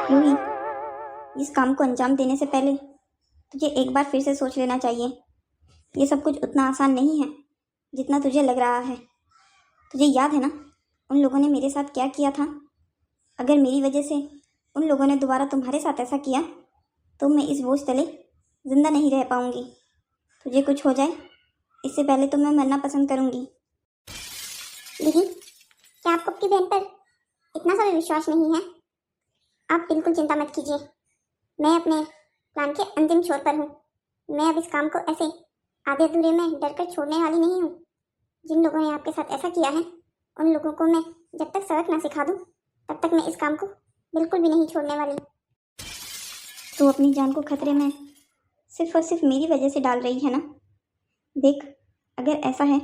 रूही, इस काम को अंजाम देने से पहले तुझे एक बार फिर से सोच लेना चाहिए। ये सब कुछ उतना आसान नहीं है जितना तुझे लग रहा है। तुझे याद है ना उन लोगों ने मेरे साथ क्या किया था? अगर मेरी वजह से उन लोगों ने दोबारा तुम्हारे साथ ऐसा किया तो मैं इस बोझ तले जिंदा नहीं रह पाऊंगी। तुझे कुछ हो जाए इससे पहले तो मैं मरना पसंद करूंगी। दीदी, क्या आपको अपनी बहन पर इतना सा भी विश्वास नहीं है? आप बिल्कुल चिंता मत कीजिए। मैं अपने प्लान के अंतिम छोर पर हूँ। मैं अब इस काम को ऐसे आधे अधूरे में डर कर छोड़ने वाली नहीं हूँ। जिन लोगों ने आपके साथ ऐसा किया है उन लोगों को मैं जब तक सबक ना सिखा दूँ तब तक मैं इस काम को बिल्कुल भी नहीं छोड़ने वाली। तू अपनी जान को खतरे में सिर्फ और सिर्फ मेरी वजह से डाल रही है ना? देख, अगर ऐसा है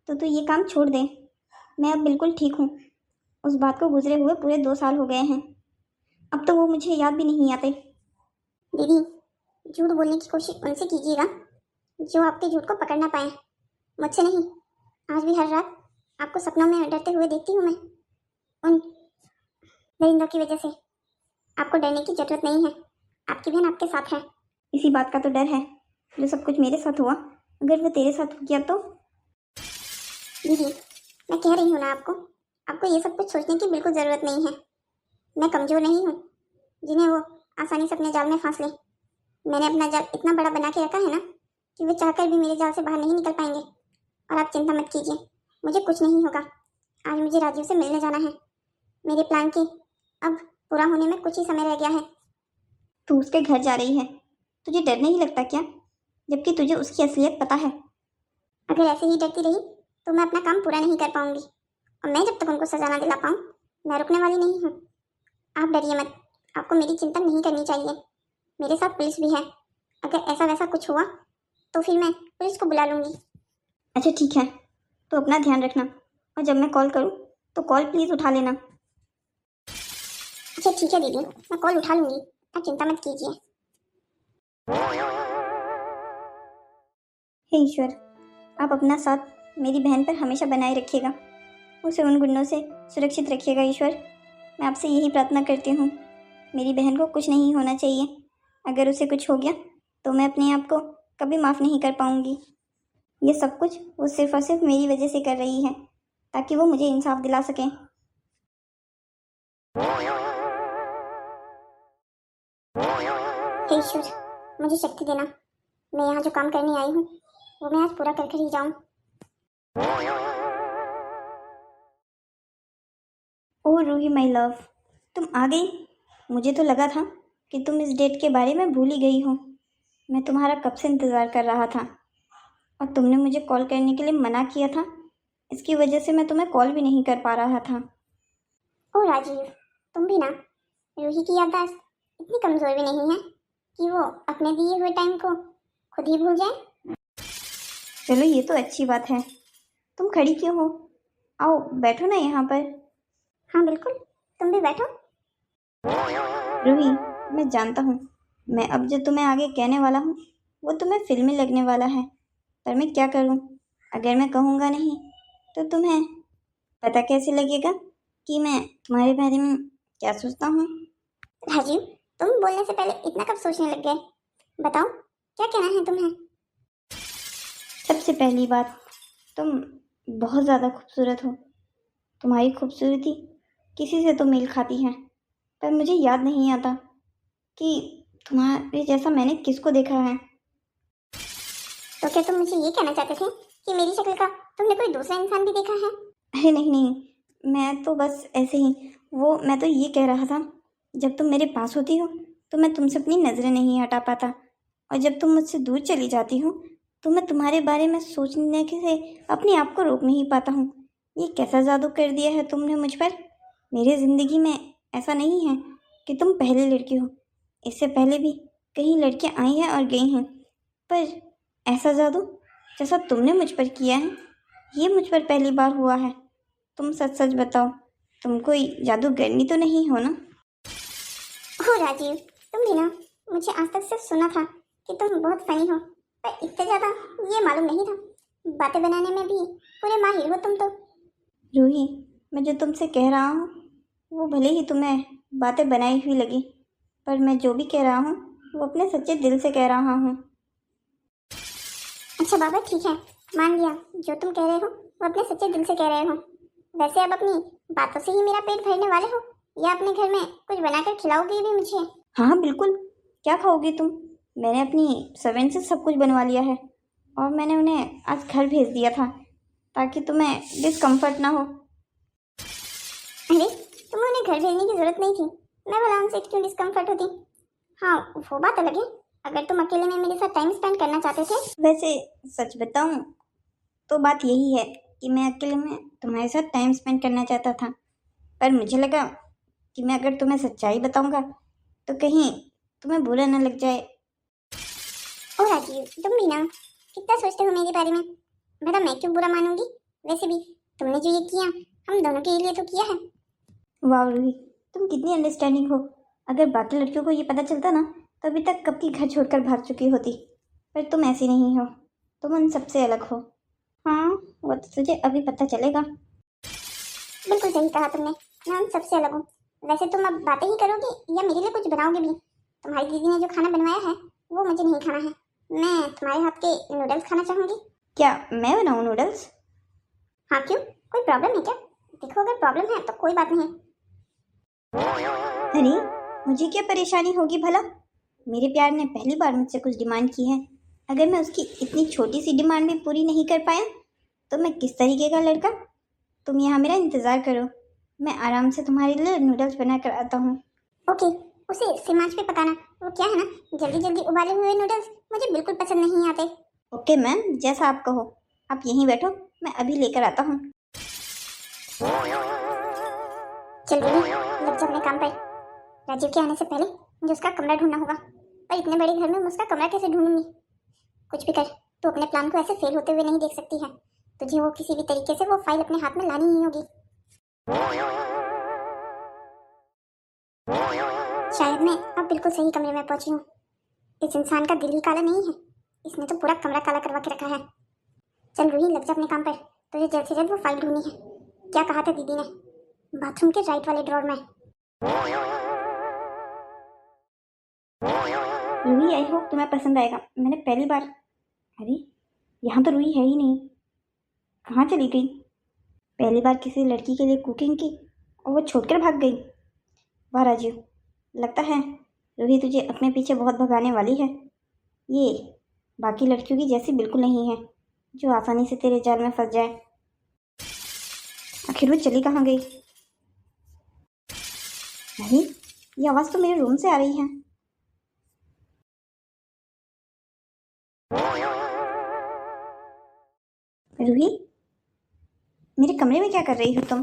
तो तू ये काम छोड़ दे। मैं अब बिल्कुल ठीक हूँ। उस बात को गुजरे हुए पूरे 2 साल हो गए हैं। अब तो वो मुझे याद भी नहीं आते। दीदी, झूठ बोलने की कोशिश उनसे कीजिएगा जो आपके झूठ को पकड़ ना पाए, मुझसे नहीं। आज भी हर रात आपको सपनों में डरते हुए देखती हूँ मैं। उन दरिंदों की वजह से आपको डरने की जरूरत नहीं है। आपकी बहन आपके साथ है। इसी बात का तो डर है जो सब कुछ मेरे साथ हुआ अगर वो तेरे साथ हो गया तो। दीदी, मैं कह रही हूँ ना आपको, आपको ये सब कुछ सोचने की बिल्कुल ज़रूरत नहीं है। मैं कमज़ोर नहीं हूँ जिन्हें वो आसानी से अपने जाल में फांस ले। मैंने अपना जाल इतना बड़ा बना के रखा है ना कि वे चाहकर भी मेरे जाल से बाहर नहीं निकल पाएंगे। और आप चिंता मत कीजिए, मुझे कुछ नहीं होगा। आज मुझे राजीव से मिलने जाना है। मेरे प्लान के अब पूरा होने में कुछ ही समय रह गया है। तू उसके घर जा रही है, तुझे डर नहीं लगता क्या? जबकि तुझे उसकी असलियत पता है। अगर ऐसे ही डरती रही तो मैं अपना काम पूरा नहीं कर पाऊंगी। और मैं जब तक उनको सजा ना दिला पाऊँ मैं रुकने वाली नहीं हूँ। आप डरिए मत, आपको मेरी चिंता नहीं करनी चाहिए। मेरे साथ पुलिस भी है। अगर ऐसा वैसा कुछ हुआ तो फिर मैं पुलिस को बुला लूंगी। अच्छा ठीक है, तो अपना ध्यान रखना और जब मैं कॉल करूँ तो कॉल प्लीज़ उठा लेना। अच्छा ठीक है दीदी, मैं कॉल उठा लूंगी, आप चिंता मत कीजिए। हे ईश्वर, आप अपना साथ मेरी बहन पर हमेशा बनाए रखिएगा। उसे उन गुंडों से सुरक्षित रखिएगा ईश्वर। मैं आपसे यही प्रार्थना करती हूँ। मेरी बहन को कुछ नहीं होना चाहिए। अगर उसे कुछ हो गया तो मैं अपने आप को कभी माफ़ नहीं कर पाऊँगी। ये सब कुछ वो सिर्फ और सिर्फ मेरी वजह से कर रही है ताकि वो मुझे इंसाफ दिला सके। हे ईश्वर, मुझे शक्ति देना। मैं यहाँ जो काम करने आई हूँ वो मैं आज पूरा करके ही जाऊँ। ओह रूही माई लव, तुम आ गई। मुझे तो लगा था कि तुम इस डेट के बारे में भूल ही गई हो। मैं तुम्हारा कब से इंतज़ार कर रहा था और तुमने मुझे कॉल करने के लिए मना किया था। इसकी वजह से मैं तुम्हें कॉल भी नहीं कर पा रहा था। ओ राजीव, तुम भी ना, रूही की याददाश्त इतनी कमजोर भी नहीं है कि वो अपने दिए हुए टाइम को खुद ही भूल जाए। चलो ये तो अच्छी बात है। तुम खड़ी क्यों हो? आओ बैठो ना यहाँ पर। हाँ बिल्कुल, तुम भी बैठो। रूही, मैं जानता हूँ मैं अब जो तुम्हें आगे कहने वाला हूँ वो तुम्हें फिल्मी लगने वाला है, पर मैं क्या करूँ? अगर मैं कहूँगा नहीं तो तुम्हें पता कैसे लगेगा कि मैं तुम्हारे बारे में क्या सोचता हूँ? राजीव, तुम बोलने से पहले इतना कब सोचने लग गए? बताओ, क्या कहना है तुम्हें? सबसे पहली बात, तुम बहुत ज़्यादा खूबसूरत हो। तुम्हारी खूबसूरती किसी से तो मेल खाती है, पर मुझे याद नहीं आता कि तुम्हारे जैसा मैंने किसको देखा है। तो क्या तुम मुझे ये कहना चाहते थे कि मेरी शक्ल का तुमने कोई दूसरा इंसान भी देखा है? अरे नहीं नहीं, मैं तो बस ऐसे ही, मैं तो ये कह रहा था, जब तुम मेरे पास होती हो तो मैं तुमसे अपनी नज़रें नहीं हटा पाता, और जब तुम मुझसे दूर चली जाती हो तो मैं तुम्हारे बारे में सोचने के से अपने आप को रोक नहीं पाता हूँ। ये कैसा जादू कर दिया है तुमने मुझ पर? मेरी ज़िंदगी में ऐसा नहीं है कि तुम पहली लड़की हो। इससे पहले भी कई लड़कियाँ आई हैं और गई हैं, पर ऐसा जादू जैसा तुमने मुझ पर किया है ये मुझ पर पहली बार हुआ है। तुम सच सच बताओ, तुम कोई जादूगरनी तो नहीं हो ना? ओ राजीव, तुम भी ना, मुझे आज तक सिर्फ सुना था कि तुम बहुत फनी हो, पर इतने ज्यादा ये मालूम नहीं था। बातें बनाने में भी पूरे माहिर हो तुम तो। रूही, मैं जो तुमसे कह रहा हूँ वो भले ही तुम्हें बातें बनाई हुई लगी, पर मैं जो भी कह रहा हूँ वो अपने सच्चे दिल से कह रहा हूँ। अच्छा बाबा ठीक है, मान लिया जो तुम कह रहे हो वो अपने सच्चे दिल से कह रहे हो। वैसे अब अपनी बातों से ही मेरा पेट भरने वाले हो या अपने घर में कुछ बनाकर खिलाओगे भी मुझे? हाँ हाँ बिल्कुल, क्या खाओगी तुम? मैंने अपनी सर्वेंट से सब कुछ बनवा लिया है और मैंने उन्हें आज घर भेज दिया था ताकि तुम्हें डिस्कम्फर्ट ना हो। अरे तुम्हें उन्हें घर भेजने की जरूरत नहीं थी, मैं भला उनसे क्यों डिस्कम्फर्ट होती। हाँ वो बात अलग है, अगर तुम अकेले में मेरे साथ टाइम स्पेंड करना चाहते थे। वैसे सच बताऊं तो बात यही है कि मैं अकेले में तुम्हारे साथ टाइम स्पेंड करना चाहता था, पर मुझे लगा कि मैं अगर तुम्हें सच्चाई बताऊंगा तो कहीं तुम्हें बुरा ना लग जाए। ओ राजीव तुम भी ना कितना सोचते हो मेरे बारे में, भला मैं क्यों बुरा मानूंगी। वैसे भी तुमने जो ये किया हम दोनों के लिए तो किया है। वाह रूही, तुम कितनी अंडरस्टैंडिंग हो। अगर बाकी लड़कियों को ये पता चलता ना तो अभी तक कब की घर छोड़कर भाग चुकी होती, पर तुम ऐसी नहीं हो, तुम उन सबसे अलग हो। हाँ वो तो तुझे अभी पता चलेगा। बिल्कुल सही कहा तुमने, मैं उन सबसे अलग हूँ। वैसे तुम अब बातें ही करोगे या मेरे लिए कुछ बनाओगे भी? तुम्हारी दीदी ने जो खाना बनवाया है वो मुझे नहीं खाना है, मैं तुम्हारे हाथ के नूडल्स खाना चाहूंगी। क्या मैं बनाऊँ नूडल्स? हाँ क्यों, कोई प्रॉब्लम है क्या? देखो अगर प्रॉब्लम है तो कोई बात नहीं। अरे मुझे क्या परेशानी होगी भला? मेरे प्यार ने पहली बार मुझसे कुछ डिमांड की है, अगर मैं उसकी इतनी छोटी सी डिमांड भी पूरी नहीं कर पाया तो मैं किस तरीके का लड़का? तुम यहाँ मेरा इंतज़ार करो, मैं आराम से तुम्हारे लिए नूडल्स बना कर आता हूँ। ओके, उसे सिम आंच पे पकाना, वो क्या है ना जल्दी जल्दी उबाले हुए नूडल्स मुझे बिल्कुल पसंद नहीं आते। ओके मैम, जैसा आप कहो। आप यहीं बैठो, मैं अभी लेकर आता हूँ। चल रही लग जा अपने काम पर। राजीव के आने से पहले मुझे उसका कमरा ढूंढना होगा, पर इतने बड़े घर में मैं उसका कमरा कैसे ढूंढूंगी? कुछ भी कर, तू अपने प्लान को ऐसे फेल होते हुए नहीं देख सकती है। तुझे वो किसी भी तरीके से वो फाइल अपने हाथ में लानी ही होगी। शायद मैं अब बिल्कुल सही कमरे में पहुंची हूँ। इस इंसान का दिल ही काला नहीं है, इसने तो पूरा कमरा काला करवा के रखा है। चल रूही लग जा अपने काम पर, तुझे जल्द से जल्द वो फाइल ढूंढनी है। क्या कहा था दीदी ने? बाथरूम के राइट वाले ड्रॉर में। रूही आई होप तुम्हें पसंद आएगा। मैंने पहली बार, अरे यहाँ तो रूही है ही नहीं, कहाँ चली गई? पहली बार किसी लड़की के लिए कुकिंग की और वो छोड़कर भाग गई। वाह राजीव, लगता है रूही तुझे अपने पीछे बहुत भगाने वाली है। ये बाकी लड़कियों की जैसी बिल्कुल नहीं है जो आसानी से तेरे जाल में फंस जाए। आखिर वो चली कहाँ गई? नहीं, ये आवाज़ तो मेरे रूम से आ रही है। रूही, मेरे कमरे में क्या कर रही हो तुम?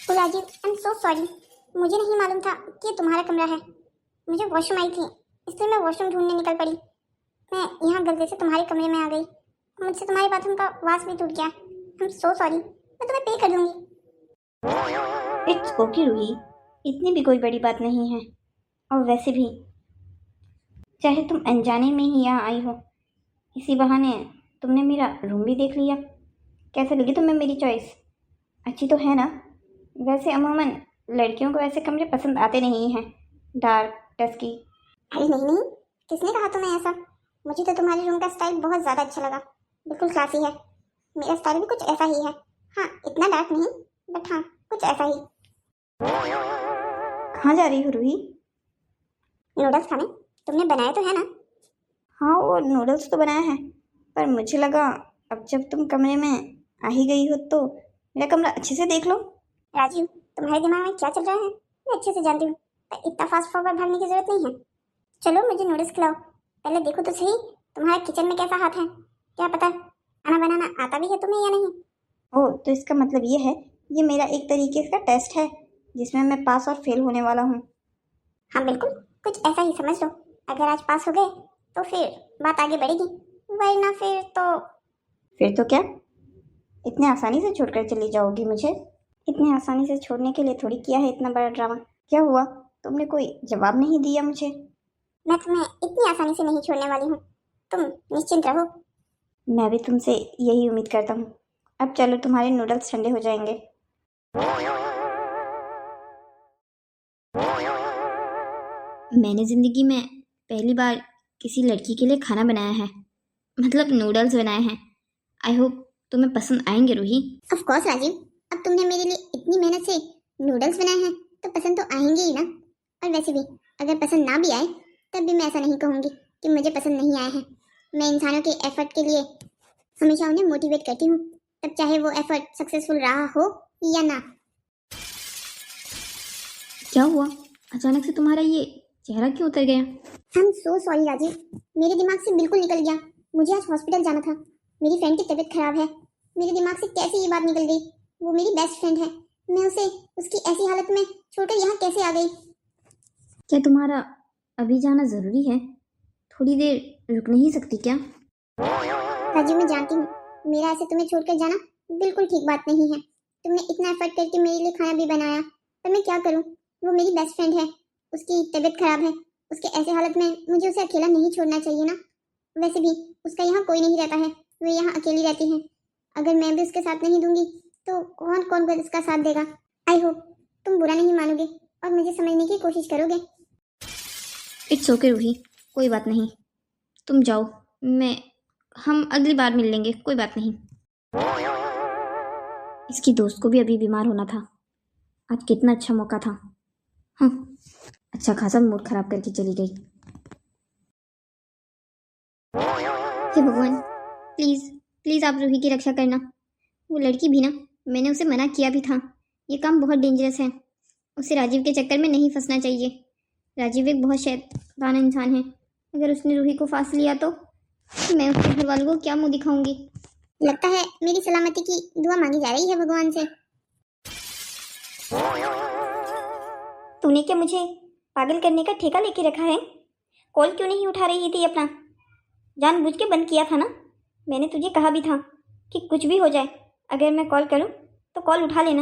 Oh Rajiv I am so sorry, मुझे नहीं मालूम था कि ये तुम्हारा कमरा है। मुझे वॉशरूम आई थी इसलिए मैं वॉशरूम ढूंढने निकल पड़ी। मैं यहाँ गलती से तुम्हारे कमरे में आ गई, मुझसे तुम्हारे बाथरूम का वास भी टूट गया। आई एम सो सॉरी, मैं तुम्हें पे कर दूंगी। इट्स ओके रूही, इतनी भी कोई बड़ी बात नहीं है। और वैसे भी चाहे तुम अनजाने में ही यहाँ आई हो, इसी बहाने तुमने मेरा रूम भी देख लिया। कैसे लगी तुम्हें मेरी चॉइस? अच्छी तो है ना? वैसे अमूमन लड़कियों को ऐसे कमरे पसंद आते नहीं हैं, डार्क डस्की। अरे नहीं नहीं, किसने कहा तुम्हें ऐसा? मुझे तो तुम्हारे रूम का स्टाइल बहुत ज़्यादा अच्छा लगा, बिल्कुल क्लासी है। मेरा स्टाइल भी कुछ ऐसा ही है। हाँ इतना डार्क नहीं, बट हाँ कुछ ऐसा ही। कहाँ जा रही हो रूही? नूडल्स खाने, तुमने बनाया तो है ना? हाँ वो नूडल्स तो बनाया है, पर मुझे लगा अब जब तुम कमरे में आ ही गई हो तो मेरा कमरा अच्छे से देख लो। राजीव तुम्हारे दिमाग में क्या चल रहा है मैं अच्छे से जानती हूँ, पर इतना फास्ट फॉरवर्ड भागने की जरूरत नहीं है। चलो मुझे नूडल्स खिलाओ, पहले देखो तो सही तुम्हारे किचन में कैसा हाथ है। क्या पता खाना बनाना आता भी है तुम्हें या नहीं। ओह, तो इसका मतलब ये है ये मेरा एक तरीके का टेस्ट है जिसमें मैं पास और फेल होने वाला हूँ। हाँ बिल्कुल, कुछ ऐसा ही समझ लो। अगर आज पास हो गए तो फिर बात आगे बढ़ेगी, वरना फिर तो क्या इतने आसानी से छोड़कर चली जाओगी मुझे? इतने आसानी से छोड़ने के लिए थोड़ी किया है इतना बड़ा ड्रामा। क्या हुआ, तुमने कोई जवाब नहीं दिया मुझे? मैं तुम्हें इतनी आसानी से नहीं छोड़ने वाली हूँ, तुम निश्चिंत रहो। मैं भी तुमसे यही उम्मीद करता हूँ। अब चलो, तुम्हारे नूडल्स ठंडे हो जाएंगे। मैंने ज़िंदगी में पहली बार किसी लड़की के लिए खाना बनाया है, मतलब नूडल्स बनाए हैं। आई होप तुम्हें पसंद आएंगे रूही। ऑफ कोर्स राजीव, अब तुमने मेरे लिए इतनी मेहनत से नूडल्स बनाए हैं तो पसंद तो आएंगे ही ना। और वैसे भी अगर पसंद ना भी आए तब भी मैं ऐसा नहीं कहूँगी कि मुझे पसंद नहीं आए हैं। मैं इंसानों के एफर्ट के लिए हमेशा उन्हें मोटिवेट करती हूँ, तब चाहे वो एफर्ट सक्सेसफुल रहा हो या ना। क्या हुआ, अचानक से तुम्हारा ये चेहरा क्यों उतर गया? I am so sorry Rajiv, मेरे दिमाग से बिल्कुल निकल गया। मुझे आज हॉस्पिटल जाना था, मेरी फ्रेंड की तबीयत खराब है। मेरे दिमाग से कैसे ये बात निकल गई? वो मेरी बेस्ट फ्रेंड है, मैं उसे उसकी ऐसी हालत में छोड़कर यहाँ कैसे आ गई? क्या तुम्हारा अभी जाना ज़रूरी है? थोड़ी देर रुक नहीं सकती क्या? राजीव मैं जानती हूँ मेरा ऐसे तुम्हें छोड़कर जाना बिल्कुल ठीक बात नहीं है। तुमने इतना एफर्ट करके मेरे लिए खाना भी बनाया, पर मैं क्या करूँ? वो मेरी बेस्ट फ्रेंड है, उसकी तबीयत खराब है। उसके ऐसे हालत में मुझे उसे अकेला नहीं छोड़ना चाहिए ना। वैसे भी उसका यहाँ कोई नहीं रहता है, वो यहाँ अकेली रहती है। अगर मैं भी उसके साथ नहीं दूंगी तो कौन कौन उसका साथ देगा? आई होप तुम बुरा नहीं मानोगे और मुझे समझने की कोशिश करोगे। इट्स ओके रूही, कोई बात नहीं, तुम जाओ, हम अगली बार मिल लेंगे, कोई बात नहीं। इसकी दोस्त को भी अभी बीमार होना था, आज कितना अच्छा मौका था। हाँ, अच्छा खासा मूड खराब करके चली गई। हे भगवान, प्लीज़ प्लीज़ आप रूही की रक्षा करना। वो लड़की भी ना, मैंने उसे मना किया भी था, ये काम बहुत डेंजरस है, उसे राजीव के चक्कर में नहीं फंसना चाहिए। राजीव एक बहुत शैतान इंसान है, अगर उसने रूही को फांस लिया तो मैं उसके घर वालों को क्या मुंह दिखाऊंगी? लगता है मेरी सलामती की दुआ मांगी जा रही है भगवान से। तूने क्या मुझे पागल करने का ठेका लेके रखा है? कॉल क्यों नहीं उठा रही थी अपना? जानबूझ के बंद किया था ना? मैंने तुझे कहा भी था कि कुछ भी हो जाए, अगर मैं कॉल करूं तो कॉल उठा लेना।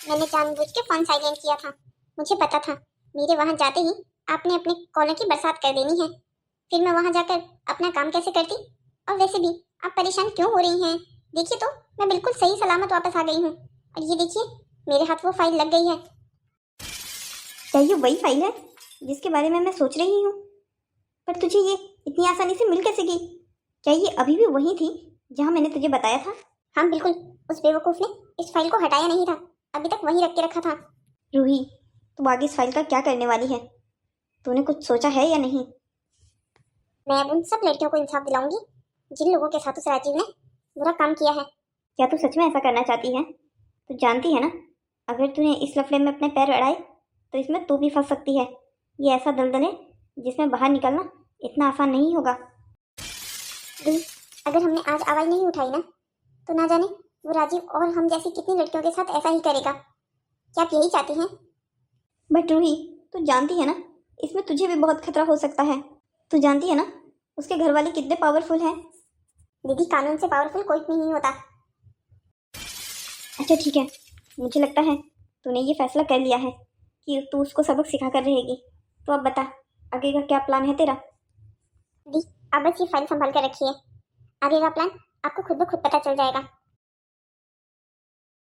मैंने जानबूझ के फोन साइलेंट किया था, मुझे पता था मेरे वहां जाते ही आपने अपने कॉलर की बरसात कर देनी है, फिर मैं वहां जाकर अपना काम कैसे करती? और वैसे भी आप परेशान क्यों हो रही हैं? देखिए तो मैं बिल्कुल सही सलामत वापस आ गई हूँ, और ये देखिए मेरे हाथ वो फाइल लग गई है। क्या ये वही फाइल है जिसके बारे में मैं सोच रही हूँ? पर तुझे ये इतनी आसानी से मिल कैसे गई? क्या ये अभी भी वही थी जहाँ मैंने तुझे बताया था? हाँ बिल्कुल, उस बेवकूफ ने इस फाइल को हटाया नहीं था, अभी तक वही रख के रखा था। रूही, तू आगे इस फाइल का क्या करने वाली है? तूने कुछ सोचा है या नहीं? मैं अब उन सब लड़कियों को इंसाफ दिलाऊंगी जिन लोगों के साथ उस राजीव ने बुरा काम किया है। क्या तू सच में ऐसा करना चाहती है? तू जानती है ना, अगर तूने इस लफड़े में अपने पैर अड़ाए तो इसमें तू भी फंस सकती है। ये ऐसा दलदल है जिसमें बाहर निकलना इतना आसान नहीं होगा। दी, अगर हमने आज आवाज नहीं उठाई ना तो ना जाने वो राजीव और हम जैसी कितनी लड़कियों के साथ ऐसा ही करेगा। क्या आप यही चाहती हैं? बट रूही, तू जानती है ना, इसमें तुझे भी बहुत खतरा हो सकता है। तू जानती है ना उसके घर वाले कितने पावरफुल हैं? दीदी कानून से पावरफुल कोई नहीं होता। अच्छा ठीक है, मुझे लगता है तूने ये फैसला कर लिया है कि तू उसको सबक सिखा कर रहेगी। तो अब बता, आगे का क्या प्लान है तेरा? दी आप बस ये फाइल संभाल कर रखिए, आगे का प्लान आपको खुद ब खुद पता चल जाएगा।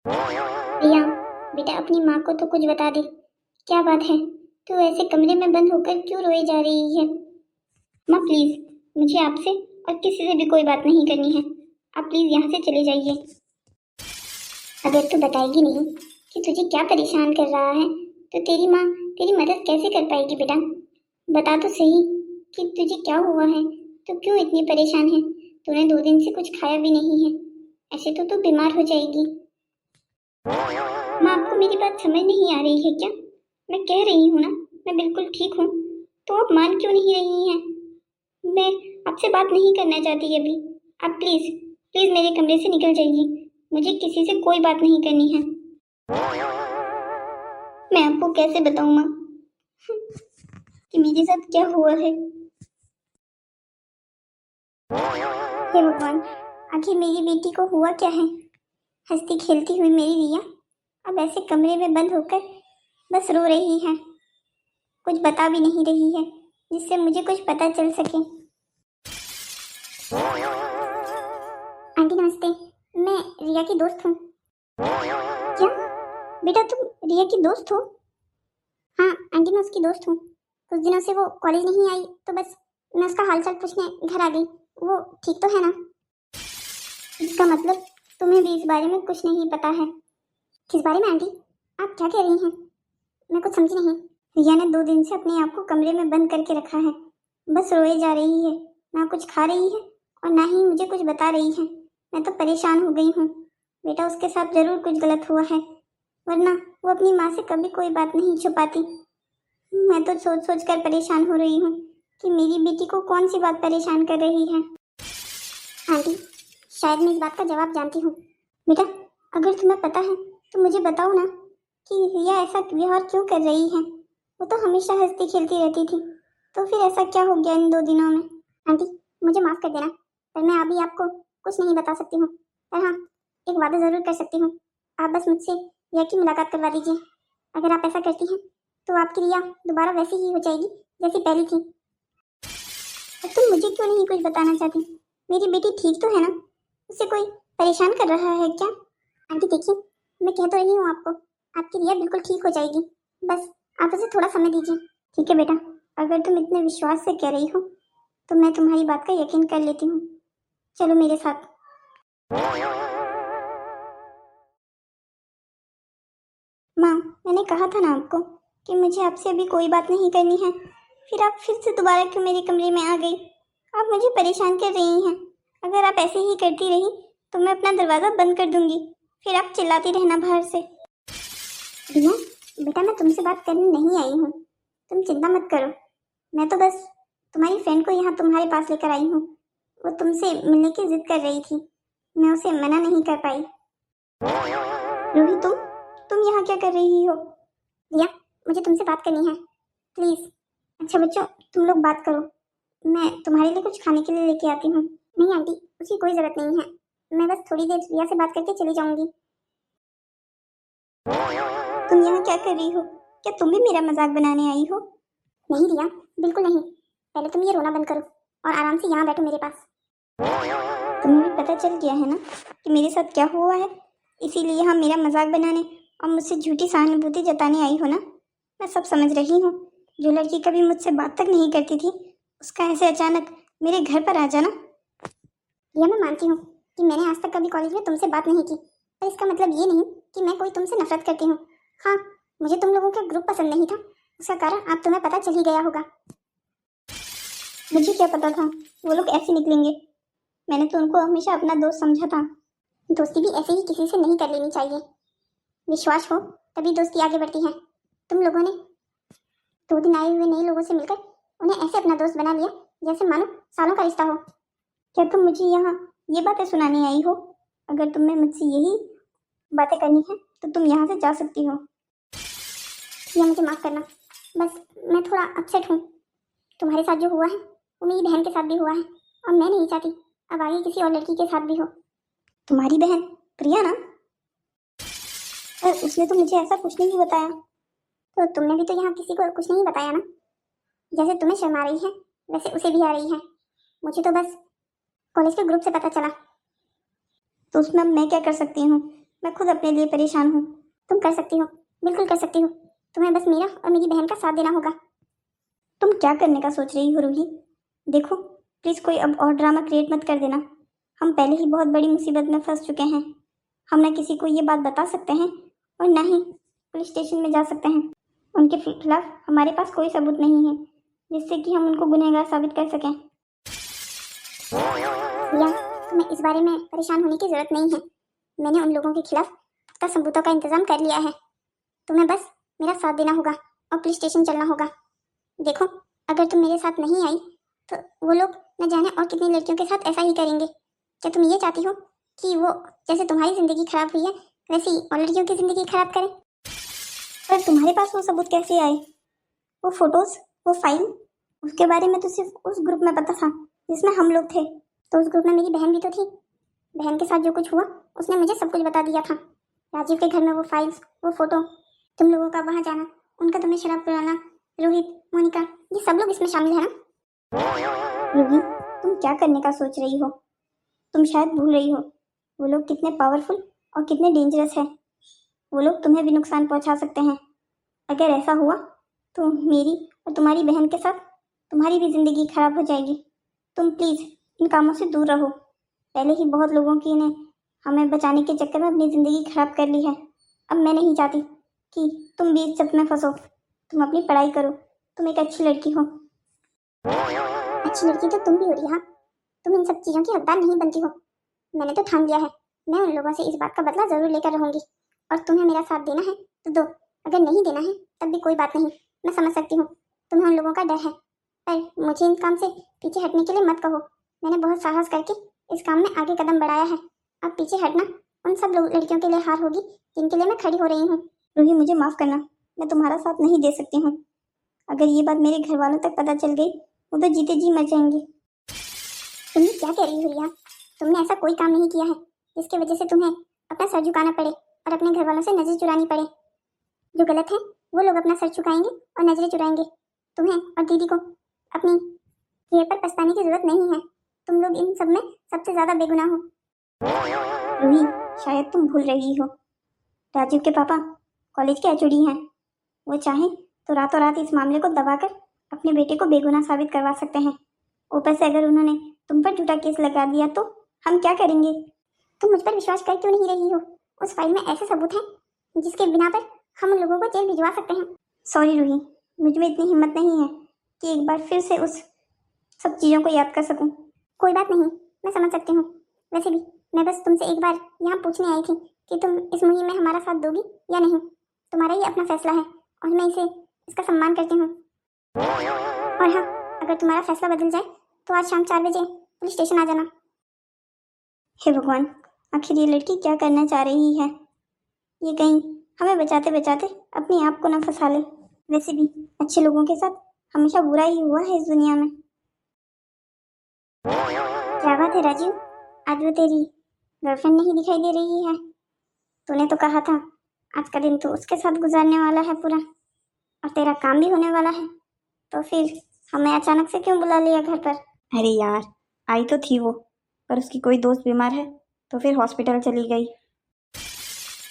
भैया बेटा अपनी माँ को तो कुछ बता दे, क्या बात है? तू ऐसे कमरे में बंद होकर क्यों रोई जा रही है? माँ प्लीज, मुझे आपसे और किसी से भी कोई बात नहीं करनी है, आप प्लीज यहाँ से चले जाइए। अगर तू बताएगी नहीं कि तुझे क्या परेशान कर रहा है तो तेरी माँ तेरी मदद कैसे कर पाएगी बेटा? बता तो सही कि तुझे क्या हुआ है, तो क्यों इतनी परेशान है? तूने 2 दिन से कुछ खाया भी नहीं है, ऐसे तो तू बीमार हो जाएगी। माँ आपको मेरी बात समझ नहीं आ रही है क्या? मैं कह रही हूँ ना मैं बिल्कुल ठीक हूँ, तो आप मान क्यों नहीं रही हैं? मैं आपसे बात नहीं करना चाहती अभी, आप प्लीज प्लीज मेरे कमरे से निकल जाइए, मुझे किसी से कोई बात नहीं करनी है। मैं आपको कैसे बताऊं माँ कि मेरे साथ क्या हुआ है? हे भगवान, आखिर मेरी बेटी को हुआ क्या है? हंसती खेलती हुई मेरी रिया अब ऐसे कमरे में बंद होकर बस रो रही है, कुछ बता भी नहीं रही है जिससे मुझे कुछ पता चल सके। आंटी नमस्ते, मैं रिया की दोस्त हूँ। क्या बेटा तुम रिया की दोस्त हो? हाँ आंटी, मैं उसकी दोस्त हूँ। कुछ दिनों से वो कॉलेज नहीं आई तो बस मैं उसका हालचाल पूछने घर आ गई। वो ठीक तो है ना? इसका मतलब तुम्हें भी इस बारे में कुछ नहीं पता है? किस बारे में आंटी? आप क्या कह रही हैं? मैं कुछ समझी नहीं। रिया ने 2 दिन से अपने आप को कमरे में बंद करके रखा है। बस रोए जा रही है, ना कुछ खा रही है और ना ही मुझे कुछ बता रही है। मैं तो परेशान हो गई हूँ। बेटा, उसके साथ जरूर कुछ गलत हुआ है, वरना वो अपनी माँ से कभी कोई बात नहीं छुपाती। मैं तो सोच सोच कर परेशान हो रही हूँ कि मेरी बेटी को कौन सी बात परेशान कर रही है। आंटी, शायद मैं इस बात का जवाब जानती हूँ। बेटा, अगर तुम्हें पता है तो मुझे बताओ ना कि रिया ऐसा व्यवहार क्यों कर रही है। वो तो हमेशा हंसती खेलती रहती थी, तो फिर ऐसा क्या हो गया इन 2 दिनों में? आंटी, मुझे माफ कर देना, पर मैं अभी आपको कुछ नहीं बता सकती हूँ। पर हाँ, एक वादा जरूर कर सकती हूँ। आप बस मुझसे रिया की मुलाकात करवा दीजिए। अगर आप ऐसा करती हैं तो आपकी रिया दोबारा वैसी ही हो जाएगी जैसी पहली थी। अब तुम मुझे क्यों नहीं कुछ बताना चाहती? मेरी बेटी ठीक तो है ना? उसे कोई परेशान कर रहा है क्या? आंटी देखिए, मैं कह तो रही हूँ आपको, आपकी रिया बिल्कुल ठीक हो जाएगी। बस आप उसे थोड़ा समय दीजिए। ठीक है बेटा, अगर तुम इतने विश्वास से कह रही हो तो मैं तुम्हारी बात का यकीन कर लेती हूँ। चलो मेरे साथ। माँ, मैंने कहा था ना आपको कि मुझे आपसे अभी कोई बात नहीं करनी है। फिर आप फिर से दोबारा क्यों मेरे कमरे में आ गई? आप मुझे परेशान कर रही हैं। अगर आप ऐसे ही करती रही तो मैं अपना दरवाज़ा बंद कर दूंगी। फिर आप चिल्लाती रहना बाहर से। रिया, बेटा, मैं तुमसे बात करने नहीं आई हूँ। तुम चिंता मत करो। मैं तो बस तुम्हारी फ्रेंड को यहाँ तुम्हारे पास लेकर आई हूँ। वो तुमसे मिलने की जिद कर रही थी, मैं उसे मना नहीं कर पाई। रूही, तुम यहाँ क्या कर रही हो? रिया, मुझे तुमसे बात करनी है, प्लीज। अच्छा बच्चों, तुम लोग बात करो, मैं तुम्हारे लिए कुछ खाने के लिए लेके आती हूँ। नहीं आंटी, उसकी कोई जरूरत नहीं है। मैं बस थोड़ी देर रिया से बात करके चली जाऊंगी। तुम यहाँ क्या कर रही हो? क्या तुम भी मेरा मजाक बनाने आई हो? नहीं रिया, बिल्कुल नहीं। पहले तुम ये रोना बंद करो और आराम से यहाँ बैठो मेरे पास। तुम्हें भी पता चल गया है ना कि मेरे साथ क्या हुआ है, इसीलिए यहाँ मेरा मजाक बनाने और मुझसे झूठी सहानुभूति जताने आई हो ना? मैं सब समझ रही हूँ। जो लड़की कभी मुझसे बात तक नहीं करती थी, उसका ऐसे अचानक मेरे घर पर आ जाना। यह मैं मानती हूँ कि मैंने आज तक कभी कॉलेज में तुमसे बात नहीं की, पर इसका मतलब ये नहीं कि मैं कोई तुमसे नफरत करती हूँ। हाँ, मुझे तुम लोगों का ग्रुप पसंद नहीं था, उसका कारण आप तुम्हें पता चल ही गया होगा। मुझे क्या पता था वो लोग ऐसे निकलेंगे? मैंने तो उनको हमेशा अपना दोस्त समझा था। दोस्ती भी ऐसे ही किसी से नहीं कर लेनी चाहिए। विश्वास हो तभी दोस्ती आगे बढ़ती है। तुम लोगों ने 2 दिन आए हुए नए लोगों से मिलकर उन्हें ऐसे अपना दोस्त बना लिया जैसे मानो सालों का रिश्ता हो। क्या तुम मुझे यहाँ ये बातें सुनाने आई हो? अगर तुम्हें मुझसे यही बातें करनी है तो तुम यहाँ से जा सकती हो। या मुझे माफ करना, बस मैं थोड़ा अपसेट हूँ। तुम्हारे साथ जो हुआ है वो मेरी बहन के साथ भी हुआ है और मैं नहीं चाहती अब आगे किसी और लड़की के साथ भी हो। तुम्हारी बहन प्रिया ना? पर उसने तो मुझे ऐसा कुछ नहीं बताया। तो तुमने भी तो यहाँ किसी को कुछ नहीं बताया ना? जैसे तुम्हें शर्म आ रही है वैसे उसे भी आ रही है। मुझे तो बस कॉलेज के ग्रुप से पता चला। तो उसमें अब मैं क्या कर सकती हूँ? मैं खुद अपने लिए परेशान हूँ। तुम कर सकती हो, बिल्कुल कर सकती हो। तुम्हें बस मेरा और मेरी बहन का साथ देना होगा। तुम क्या करने का सोच रही हो रूही? देखो प्लीज़, कोई अब और ड्रामा क्रिएट मत कर देना। हम पहले ही बहुत बड़ी मुसीबत में फंस चुके हैं। हम ना किसी को ये बात बता सकते हैं और ना ही पुलिस स्टेशन में जा सकते हैं। उनके खिलाफ हमारे पास कोई सबूत नहीं है जिससे कि हम उनको गुनहगार साबित कर सकें। या तुम्हें इस बारे में परेशान होने की जरूरत नहीं है। मैंने उन लोगों के खिलाफ पुख्ता सबूतों का इंतजाम कर लिया है। तुम्हें बस मेरा साथ देना होगा और पुलिस स्टेशन चलना होगा। देखो, अगर तुम मेरे साथ नहीं आई तो वो लोग न जाने और कितनी लड़कियों के साथ ऐसा ही करेंगे। क्या तुम ये चाहती हो कि वो जैसे तुम्हारी जिंदगी खराब हुई है वैसे ही और लड़कियों की जिंदगी खराब करें? पर तुम्हारे पास वो सबूत कैसे आए? वो फोटोज, वो फाइल, उसके बारे में तो सिर्फ उस ग्रुप में पता था जिसमें हम लोग थे। तो उस ग्रुप में मेरी बहन भी तो थी। बहन के साथ जो कुछ हुआ उसने मुझे सब कुछ बता दिया था। राजीव के घर में वो फाइल्स, वो फोटो, तुम लोगों का वहां जाना, उनका तुम्हें शराब पिलाना, रोहित, मोनिका, ये सब लोग इसमें शामिल है ना? रूही, तुम क्या करने का सोच रही हो? तुम शायद भूल रही हो वो लोग कितने पावरफुल और कितने डेंजरस है। वो लोग तुम्हें भी नुकसान पहुंचा सकते हैं। अगर ऐसा हुआ तो मेरी और तुम्हारी बहन के साथ तुम्हारी भी ज़िंदगी खराब हो जाएगी। तुम प्लीज़ इन कामों से दूर रहो। पहले ही बहुत लोगों की ने हमें बचाने के चक्कर में अपनी ज़िंदगी खराब कर ली है। अब मैं नहीं चाहती कि तुम भी इस चक्कर में फंसो। तुम अपनी पढ़ाई करो, तुम एक अच्छी लड़की हो। अच्छी लड़की तो तुम भी हो रिया, तुम इन सब चीज़ों की हकदार नहीं बनती हो। मैंने तो ठान लिया है, मैं उन लोगों से इस बात का बदला जरूर लेकर रहूंगी। और तुम्हें मेरा साथ देना है तो दो, अगर नहीं देना है तब भी कोई बात नहीं, मैं समझ सकती हूँ तुम्हें उन लोगों का डर है। पर मुझे इन काम से पीछे हटने के लिए मत कहो। मैंने बहुत साहस करके इस काम में आगे कदम बढ़ाया है। अब पीछे हटना उन सब लड़कियों के लिए हार होगी जिनके लिए मैं खड़ी हो रही हूँ। रूही, मुझे माफ़ करना, मैं तुम्हारा साथ नहीं दे सकती हूँ। अगर ये बात मेरे घर वालों तक पता चल गई वो तो जीते जी मर जाएंगे। तुमने क्या कह रही हो रिया? तुमने ऐसा कोई काम नहीं किया है जिसकी वजह से तुम्हें अपना सर झुकाना पड़े और अपने घर वालों से नजर चुरानी पड़े। जो गलत है वो लोग अपना सर झुकाएंगे और नजरें चुराएंगे। तुम्हें और दीदी को अपनी ये पर पछताने की जरूरत नहीं है। तुम लोग इन सब में सबसे ज्यादा बेगुनाह हो। रूही, शायद तुम भूल रही हो, राजीव के पापा कॉलेज के एचओडी हैं। वो चाहें तो रातों रात इस मामले को दबाकर अपने बेटे को बेगुनाह साबित करवा सकते हैं। ऊपर से अगर उन्होंने तुम पर झूठा केस लगा दिया तो हम क्या करेंगे? तुम मुझ पर विश्वास कर क्यों नहीं रही हो? उस फाइल में ऐसे सबूत हैं जिसके बिना पर हम उन लोगों को जेल भिजवा सकते हैं। सॉरी रूही, मुझ में इतनी हिम्मत नहीं है कि एक बार फिर से उस सब चीज़ों को याद कर सकूं। कोई बात नहीं, मैं समझ सकती हूँ। वैसे भी मैं बस तुमसे एक बार यहाँ पूछने आई थी कि तुम इस मुहिम में हमारा साथ दोगी या नहीं। तुम्हारा ही अपना फैसला है और मैं इसका सम्मान करती हूँ। और हाँ, अगर तुम्हारा फैसला बदल जाए तो आज शाम 4 बजे पुलिस स्टेशन आ जाना। हे भगवान, आखिर ये लड़की क्या करना चाह रही है? ये कहीं हमें बचाते बचाते अपने आप को न फंसा ले। वैसे भी अच्छे लोगों के साथ हमेशा बुरा ही हुआ है इस दुनिया में। क्या बात है राजीव, आज वो तेरी गर्लफ्रेंड नहीं दिखाई दे रही है? तूने तो कहा था आज का दिन तू उसके साथ गुजारने वाला है पूरा, और तेरा काम भी होने वाला है, तो फिर हमें अचानक से क्यों बुला लिया घर पर? अरे यार, आई तो थी वो, पर उसकी कोई दोस्त बीमार है तो फिर हॉस्पिटल चली गई।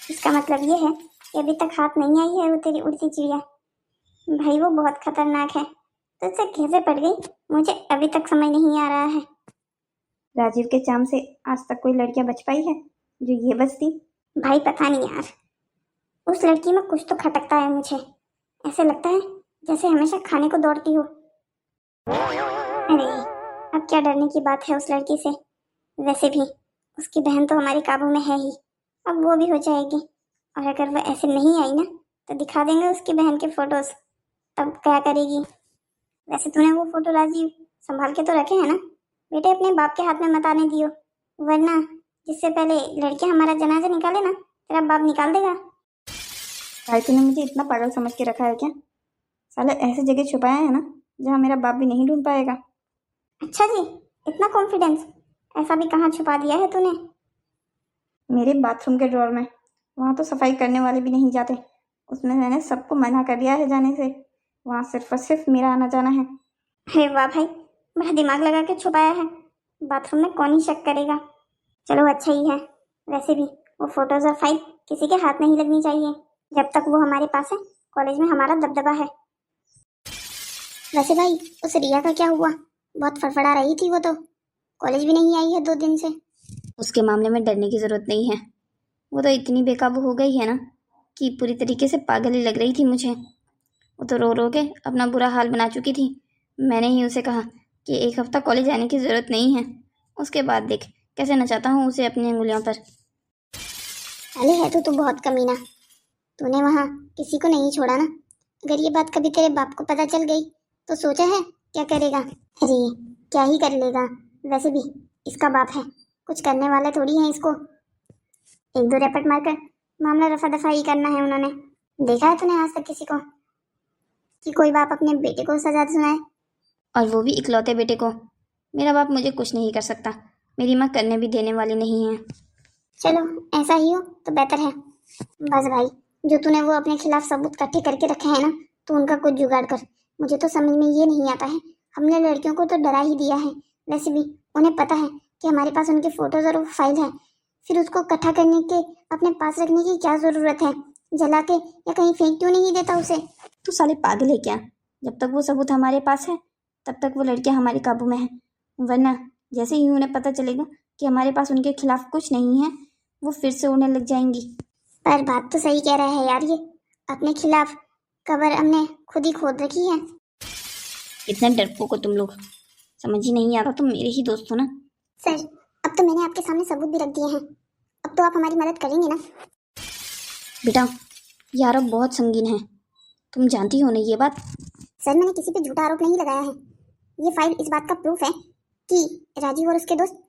इसका मतलब ये है कि अभी तक हाथ नहीं आई है वो तेरी उड़ती चिड़िया। भाई वो बहुत खतरनाक है, तो उससे कैसे पड़ गई मुझे अभी तक समझ नहीं आ रहा है। राजीव के चाम से आज तक कोई लड़कियां बच पाई है जो ये बचती? भाई पता नहीं यार, उस लड़की में कुछ तो खटकता है। मुझे ऐसे लगता है जैसे हमेशा खाने को दौड़ती हो। अरे अब क्या डरने की बात है उस लड़की से? वैसे भी उसकी बहन तो हमारे काबू में है ही, अब वो भी हो जाएगी। और अगर वो ऐसे नहीं आई ना तो दिखा देंगे उसकी बहन के फोटोज, तब क्या करेगी? वैसे तूने वो फोटो राजीव संभाल के तो रखे हैं ना? बेटे अपने बाप के हाथ में मत आने दियो, वरना जिससे पहले लड़कियां हमारा जनाजा निकाले ना तेरा बाप निकाल देगा। भाई, तूने मुझे इतना पागल समझ के रखा है क्या? साले ऐसी जगह छुपाया है ना जहाँ मेरा बाप भी नहीं ढूंढ पाएगा। अच्छा जी, इतना कॉन्फिडेंस? ऐसा भी कहाँ छुपा दिया है तूने? मेरे बाथरूम के ड्रॉर में, वहाँ तो सफाई करने वाले भी नहीं जाते। उसमें मैंने सबको मना कर दिया है जाने से। वहाँ सिर्फ और सिर्फ मेरा आना जाना है। अरे वाह भाई, बड़ा दिमाग लगा के छुपाया है। बाथरूम में कौन ही शक करेगा। चलो अच्छा ही है। वैसे भी वो फोटोज और फाइल किसी के हाथ नहीं लगनी चाहिए जब तक वो हमारे पास है। कॉलेज में हमारा दबदबा है। वैसे भाई उस रिया का क्या हुआ? बहुत फड़फड़ा रही थी वो तो, कॉलेज भी नहीं आई है 2 दिन से। उसके मामले में डरने की ज़रूरत नहीं है। वो तो इतनी बेकाबू हो गई है ना कि पूरी तरीके से पागल ही लग रही थी मुझे। वो तो रो रो के अपना बुरा हाल बना चुकी थी। मैंने ही उसे कहा कि 1 हफ्ता कॉलेज आने की ज़रूरत नहीं है। उसके बाद देख कैसे नचाता हूँ उसे अपनी अंगुलियों पर। अरे है तो तू बहुत कमीना। तूने वहाँ किसी को नहीं छोड़ा ना? अगर ये बात कभी तेरे बाप को पता चल गई तो सोचा है क्या करेगा? अरे क्या ही कर लेगा, वैसे भी इसका बाप है, कुछ करने वाले थोड़ी हैं इसको। 1-2 रैपट मारकर मामला रफा दफा ही करना है उन्होंने। देखा है तूने आज तक किसी को कि कोई बाप अपने बेटे को सजा सुनाए? और वो भी इकलौते बेटे को। मेरा बाप मुझे कुछ नहीं कर सकता, मेरी माँ करने भी देने वाली नहीं है। चलो ऐसा ही हो तो बेहतर है। बस भाई, जो तूने वो अपने खिलाफ सबूत इकट्ठे करके रखे हैं ना, तो उनका कुछ जुगाड़ कर। मुझे तो समझ में ये नहीं आता है, हमने लड़कियों को तो डरा ही दिया है। वैसे भी उन्हें पता है कि हमारे पास उनके फोटोज और वो फाइल है, फिर उसको इकट्ठा करने के अपने पास रखने की क्या जरूरत है? जला के या कहीं फेंक क्यों नहीं देता उसे? तू साले पागल है क्या? जब तक वो सबूत हमारे पास है तब तक वो लड़कियां हमारे काबू में हैं, वरना जैसे ही उन्हें पता चलेगा कि हमारे पास उनके खिलाफ कुछ नहीं है वो फिर से उड़ने लग जाएंगी। पर बात तो सही कह रहा है यार, ये अपने खिलाफ कबर हमने खुद ही खोद रखी है। इतने डरपोक हो तुम लोग, समझ ही नहीं आता, तुम मेरे ही दोस्त हो ना। सर, अब तो मैंने आपके सामने सबूत भी रख दिए हैं, अब तो आप हमारी मदद करेंगे ना? बेटा ये आरोप बहुत संगीन है, तुम जानती हो ना ये बात। सर, मैंने किसी पे झूठा आरोप नहीं लगाया है। ये फाइल इस बात का प्रूफ है कि राजीव और उसके दोस्त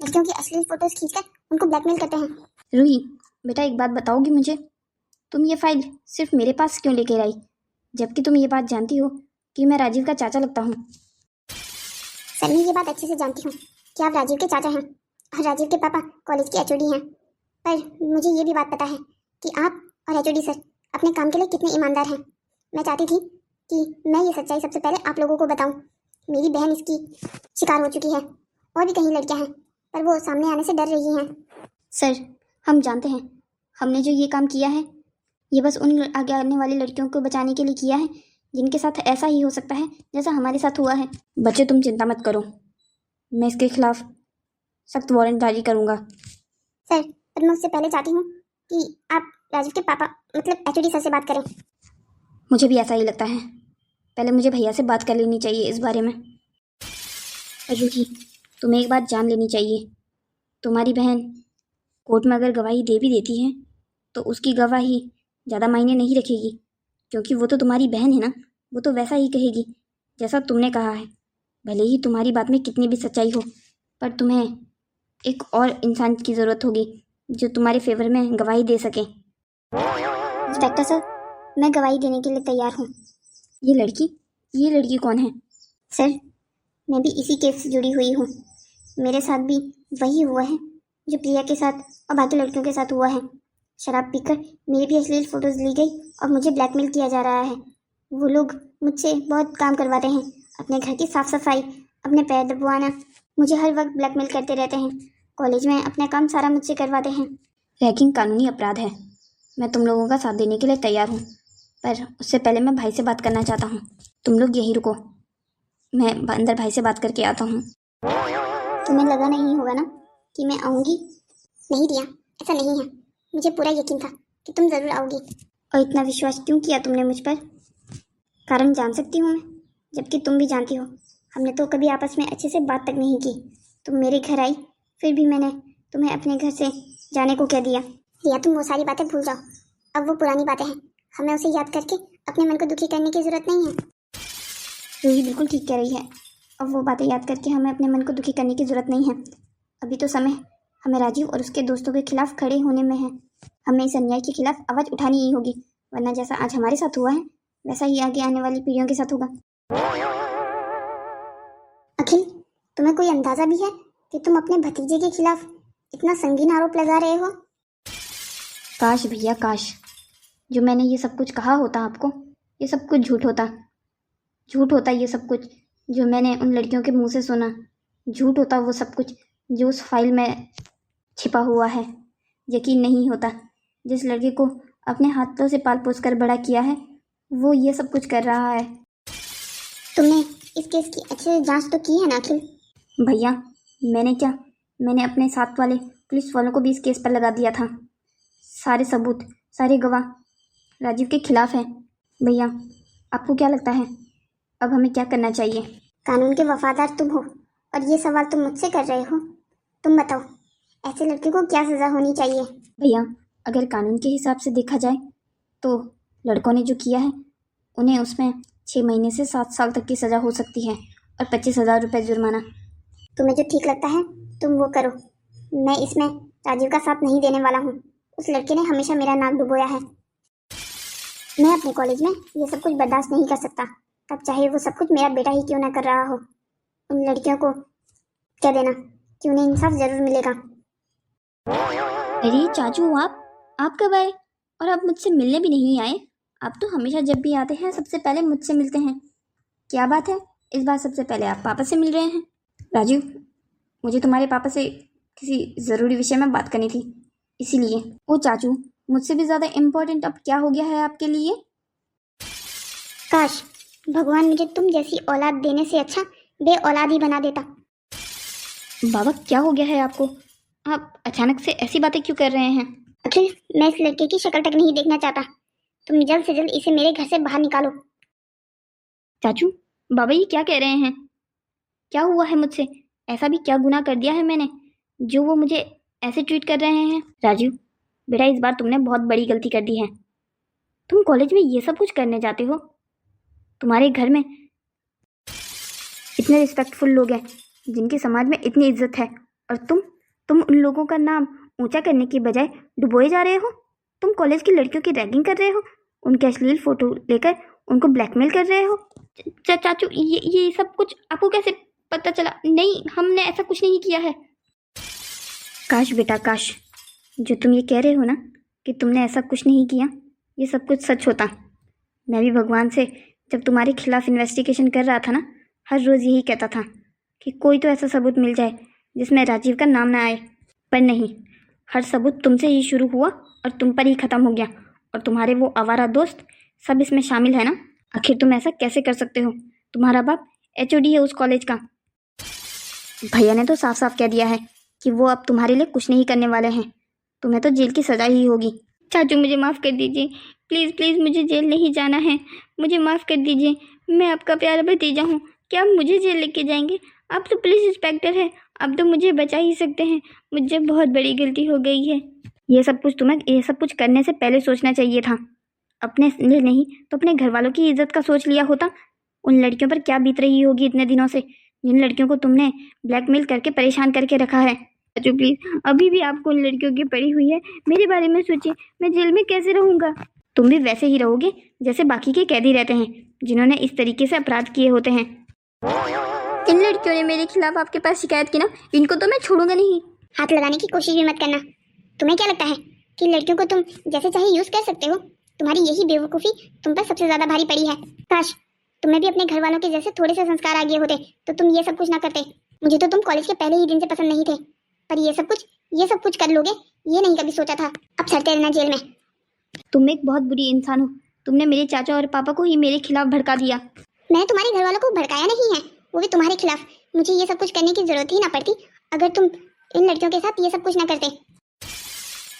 लड़कियों की अश्लील फोटोज खींचकर उनको ब्लैकमेल करते हैं। रूही बेटा एक बात बताओगी मुझे, तुम ये फाइल सिर्फ मेरे पास क्यों लेकर आई, जबकि तुम ये बात जानती हो कि मैं राजीव का चाचा लगता हूँ। सर, मैं ये बात अच्छे से जानती हूँ कि आप राजीव के चाचा हैं और राजीव के पापा कॉलेज के एचओडी हैं, पर मुझे ये भी बात पता है कि आप और एचओडी सर अपने काम के लिए कितने ईमानदार हैं। मैं चाहती थी कि मैं ये सच्चाई सबसे पहले आप लोगों को बताऊं। मेरी बहन इसकी शिकार हो चुकी है और भी कहीं लड़कियां हैं, पर वो सामने आने से डर रही हैं। सर हम जानते हैं, हमने जो ये काम किया है ये बस उन आगे आने वाली लड़कियों को बचाने के लिए किया है जिनके साथ ऐसा ही हो सकता है जैसा हमारे साथ हुआ है। बच्चे तुम चिंता मत करो, मैं इसके खिलाफ सख्त वारंट जारी करूंगा। सर, पर मैं उससे पहले चाहती हूँ कि आप राजीव के पापा मतलब एचओडी सर से बात करें। मुझे भी ऐसा ही लगता है, पहले मुझे भैया से बात कर लेनी चाहिए इस बारे में। रूही तुम्हें एक बात जान लेनी चाहिए, तुम्हारी बहन कोर्ट में अगर गवाही दे भी देती है तो उसकी गवाही ज़्यादा मायने नहीं रखेगी, क्योंकि वो तो तुम्हारी बहन है ना, वो तो वैसा ही कहेगी जैसा तुमने कहा है। भले ही तुम्हारी बात में कितनी भी सच्चाई हो, पर तुम्हें एक और इंसान की ज़रूरत होगी जो तुम्हारे फेवर में गवाही दे सके। इंस्पेक्टर सर, मैं गवाही देने के लिए तैयार हूँ। ये लड़की कौन है? सर, मैं भी इसी केस से जुड़ी हुई हूँ। मेरे साथ भी वही हुआ है जो प्रिया के साथ और बाकी लड़कियों के साथ हुआ है। शराब पीकर मेरी भी अश्लील फोटोज ली गई और मुझे ब्लैकमेल किया जा रहा है। वो लोग मुझसे बहुत काम करवाते हैं, अपने घर की साफ सफाई, अपने पैर दबवाना, मुझे हर वक्त ब्लैकमेल करते रहते हैं। कॉलेज में अपना काम सारा मुझसे करवाते हैं। रैगिंग कानूनी अपराध है, मैं तुम लोगों का साथ देने के लिए तैयार हूँ, पर उससे पहले मैं भाई से बात करना चाहता हूँ। तुम लोग यहीं रुको, मैं अंदर भाई से बात करके आता हूँ। तुम्हें लगा नहीं होगा ना कि मैं आऊँगी? नहीं रिया, ऐसा नहीं है। मुझे पूरा यकीन था कि तुम ज़रूर आओगी। और इतना विश्वास क्यों किया तुमने मुझ पर? कारण जान सकती हूँ मैं? जबकि तुम भी जानती हो हमने तो कभी आपस में अच्छे से बात तक नहीं की। तुम मेरे घर आई, फिर भी मैंने तुम्हें अपने घर से जाने को कह दिया। रिया, तुम वो सारी बातें भूल जाओ, अब वो पुरानी बातें हैं। हमें उसे याद करके अपने मन को दुखी करने की ज़रूरत नहीं है। रूही बिल्कुल ठीक कह रही है, अब वो बातें याद करके हमें अपने मन को दुखी करने की ज़रूरत नहीं है। अभी तो समय हमें राजीव और उसके दोस्तों के खिलाफ खड़े होने में है। हमें इस अन्याय के खिलाफ आवाज़ उठानी ही होगी, वरना जैसा आज हमारे साथ हुआ है वैसा ही आगे आने वाली पीढ़ियों के साथ होगा। अखिल, तुम्हें कोई अंदाजा भी है कि तुम अपने भतीजे के खिलाफ इतना संगीन आरोप लगा रहे हो? काश भैया काश, जो मैंने ये सब कुछ कहा होता आपको, ये सब कुछ झूठ होता ये सब कुछ जो मैंने उन लड़कियों के मुंह से सुना। झूठ होता वो सब कुछ जो उस फाइल में छिपा हुआ है। यकीन नहीं होता, जिस लड़के को अपने हाथों से पाल पोस कर बड़ा किया है वो ये सब कुछ कर रहा है। तुमने इस केस की अच्छे से जांच तो की है ना अखिल? भैया मैंने अपने साथ वाले पुलिस वालों को भी इस केस पर लगा दिया था। सारे सबूत, सारे गवाह राजीव के खिलाफ हैं। भैया आपको क्या लगता है अब हमें क्या करना चाहिए? कानून के वफादार तुम हो और ये सवाल तुम मुझसे कर रहे हो। तुम बताओ, ऐसे लड़के को क्या सज़ा होनी चाहिए? भैया अगर कानून के हिसाब से देखा जाए तो लड़कों ने जो किया है उन्हें उसमें 6 महीने से 7 साल तक की सज़ा हो सकती है और 25,000 रुपये जुर्माना। तुम्हें जो ठीक लगता है तुम वो करो। मैं इसमें राजीव का साथ नहीं देने वाला हूँ। उस लड़के ने हमेशा मेरा नाक डुबोया है। मैं अपने कॉलेज में ये सब कुछ बर्दाश्त नहीं कर सकता, तब चाहे वो सब कुछ मेरा बेटा ही क्यों ना कर रहा हो। उन लड़कियों को कह देना कि उन्हें इंसाफ जरूर मिलेगा। अरे चाचू आप कब आए और आप मुझसे मिलने भी नहीं आए? आप तो हमेशा जब भी आते हैं सबसे पहले मुझसे मिलते हैं। क्या बात है, इस बार सबसे पहले आप पापा से मिल रहे हैं? राजीव, मुझे तुम्हारे पापा से किसी ज़रूरी विषय में बात करनी थी, इसीलिए। ओ चाचू, मुझसे भी ज़्यादा इम्पोर्टेंट अब क्या हो गया है आपके लिए? काश भगवान मुझे तुम जैसी औलाद देने से अच्छा बे औलाद ही बना देता। बाबा क्या हो गया है आपको? आप अचानक से ऐसी बातें क्यों कर रहे हैं? अखिल, मैं इस लड़के की शक्ल तक नहीं देखना चाहता। तुम जल्द से जल्द इसे मेरे घर से बाहर निकालो। चाचू, बाबा ये क्या कह रहे हैं? क्या हुआ है मुझसे? ऐसा भी क्या गुनाह कर दिया है मैंने जो वो मुझे ऐसे ट्रीट कर रहे हैं? राजू बेटा, इस बार तुमने बहुत बड़ी गलती कर दी है। तुम कॉलेज में ये सब कुछ करने जाते हो? तुम्हारे घर में इतने रिस्पेक्टफुल लोग हैं जिनकी समाज में इतनी इज्जत है, और तुम उन लोगों का नाम ऊंचा करने की बजाय डुबोए जा रहे हो। तुम कॉलेज की लड़कियों की रैगिंग कर रहे हो, उनके अश्लील फोटो लेकर उनको ब्लैकमेल कर रहे हो। चाचू, ये सब कुछ आपको कैसे पता चला? नहीं, हमने ऐसा कुछ नहीं किया है। काश बेटा काश, जो तुम ये कह रहे हो ना कि तुमने ऐसा कुछ नहीं किया, ये सब कुछ सच होता। मैं भी भगवान से जब तुम्हारे खिलाफ इन्वेस्टिगेशन कर रहा था ना, हर रोज़ यही कहता था कि कोई तो ऐसा सबूत मिल जाए जिसमें राजीव का नाम ना आए। पर नहीं, हर सबूत तुमसे ही शुरू हुआ और तुम पर ही ख़त्म हो गया। और तुम्हारे वो आवारा दोस्त सब इसमें शामिल है ना। आखिर तुम ऐसा कैसे कर सकते हो? तुम्हारा बाप HOD है उस कॉलेज का। भैया ने तो साफ साफ कह दिया है कि वो अब तुम्हारे लिए कुछ नहीं करने वाले हैं। तुम्हें तो जेल की सजा ही होगी। चाचू मुझे माफ़ कर दीजिए, प्लीज़ प्लीज़, मुझे जेल नहीं जाना है। मुझे माफ़ कर दीजिए, मैं आपका प्यारा भतीजा हूँ। क्या आप मुझे जेल लेके जाएंगे? आप तो पुलिस इंस्पेक्टर हैं, आप तो मुझे बचा ही सकते हैं। मुझे बहुत बड़ी गलती हो गई है। ये सब कुछ करने से पहले सोचना चाहिए था। अपने लिए नहीं तो अपने घर वालों की इज्जत का सोच लिया होता। उन लड़कियों पर क्या बीत रही होगी इतने दिनों से, जिन लड़कियों को तुमने ब्लैकमेल करके परेशान करके रखा है। चाचू प्लीज, अभी भी आपको उन लड़कियों की पड़ी हुई है। मेरे बारे में सोचिए, मैं जेल में कैसे रहूंगा? तुम भी वैसे ही रहोगे जैसे बाकी के कैदी रहते हैं, जिन्होंने इस तरीके से अपराध किए होते हैं। इन लड़कियों ने मेरे खिलाफ आपके पास शिकायत की ना, इनको तो मैं छोड़ूंगा नहीं। हाथ लगाने की कोशिश भी मत करना। तुम्हें क्या लगता है कि लड़कियों को तुम जैसे चाहे यूज कर सकते हो? तुम्हारी यही बेवकूफ़ी तुम पर सबसे ज्यादा भारी पड़ी है। काश तुम्हें भी अपने घर वालों के जैसे थोड़े से संस्कार आ गए होते तो तुम ये सब कुछ ना करते। मुझे तो तुम कॉलेज के पहले ही दिन से पसंद नहीं थे, पर ये सब कुछ कर लोगे ये नहीं कभी सोचा था। अब सड़ते रहना जेल में। तुम एक बहुत बुरी इंसान हो। तुमने मेरे चाचा और पापा को ही मेरे खिलाफ भड़का दिया। मैंने तुम्हारे घर वालों को भड़काया नहीं है, वो भी तुम्हारे खिलाफ। मुझे ये सब कुछ करने की जरूरत ही ना पड़ती अगर तुम इन लड़कियों के साथ ये सब कुछ ना करते।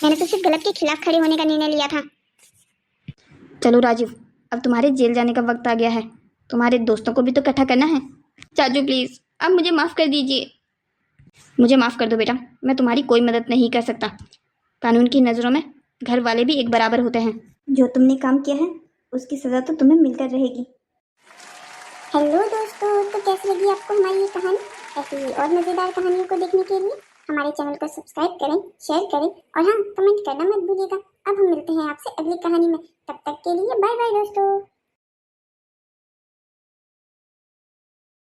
मैंने तो सिर्फ गलत के खिलाफ खड़े होने का निर्णय लिया था। चलो राजीव, अब तुम्हारे जेल जाने का वक्त आ गया है। तुम्हारे दोस्तों को भी तो इकट्ठा करना है। चाचू प्लीज, अब मुझे माफ़ कर दीजिए। मुझे माफ़ कर दो बेटा, मैं तुम्हारी कोई मदद नहीं कर सकता। कानून की नज़रों में घर वाले भी एक बराबर होते हैं। जो तुमने काम किया है उसकी सज़ा तो तुम्हें मिलकर रहेगी। हेलो दोस्तों, तो कैसी लगी आपको हमारी ये कहानी? ऐसी ही और मज़ेदार कहानियों को देखने के लिए हमारे चैनल को सब्सक्राइब करें, शेयर करें और हाँ, कमेंट करना मत भूलिएगा। अब हम मिलते हैं आपसे अगली कहानी में। तब तक के लिए बाय बाय दोस्तों।